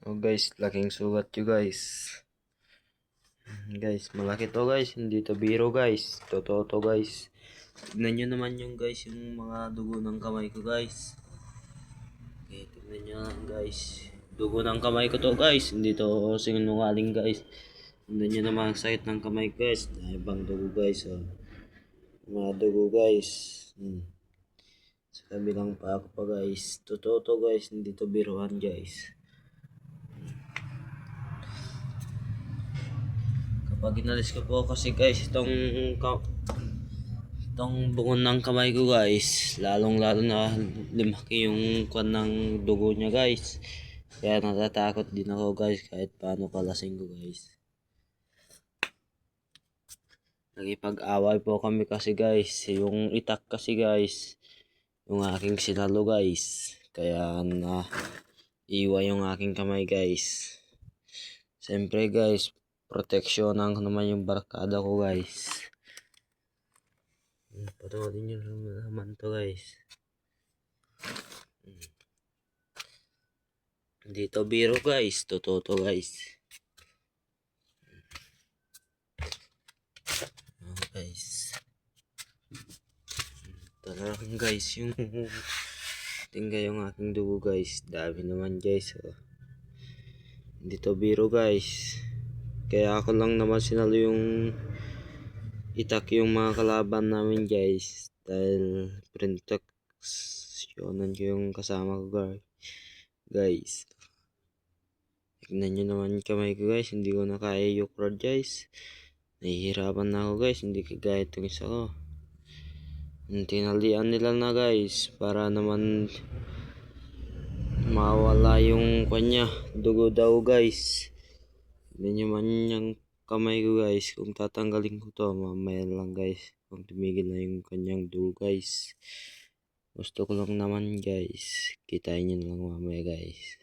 Oh guys, laking sugat nyo guys. Guys, malaki to guys. Hindi to biro guys. Totoo to guys. Tignan nyo naman yung guys, yung mga dugo ng kamay ko guys. Okay, tignan nyo lang guys. Dugo ng kamay ko to guys. Hindi to sinungaling guys. Tignan nyo naman ang sakit ng kamay ko guys. Ibang dugo guys. Oh. Mga dugo guys. Sa kabilang pa ako pa guys. Totoo to guys. Hindi to biruan guys. Kapag inalis ko po kasi guys itong bungon ng kamay ko guys, lalong lalo na lumaki yung kwan ng dugo niya guys. Kaya natatakot din ako guys kahit paano palasing ko guys. Nagipag-away po kami kasi guys, yung itak kasi guys, yung aking sinalo guys. Kaya na iwa yung aking kamay guys. Siyempre guys, proteksyonan ko naman yung barkada ko guys. Panoodin nyo naman to guys. Hindi to biro guys. Totoo to guys. Guys. Talagang guys yung tingga yung aking dugo guys. Dami naman guys. Oh. Hindi to biro guys. Kaya ako lang naman sinalo yung itak yung mga kalaban namin guys. Dahil proteksyonan ko yung kasama ko guys. Tignan nyo naman kamay ko guys. Hindi ko na kaya yung rod guys. Nahihirapan na ako guys. Hindi kagaya itong isa ko. Tinalian nila na guys. Para naman mawala yung kanya. Dugo daw guys. Tignan nyo man yung kamay ko guys. Kung tatanggalin ko to, mamaya lang guys. Kung tumigil na yung kanyang dugo guys. Gusto ko lang naman guys. Kitain nyo na lang mamaya guys.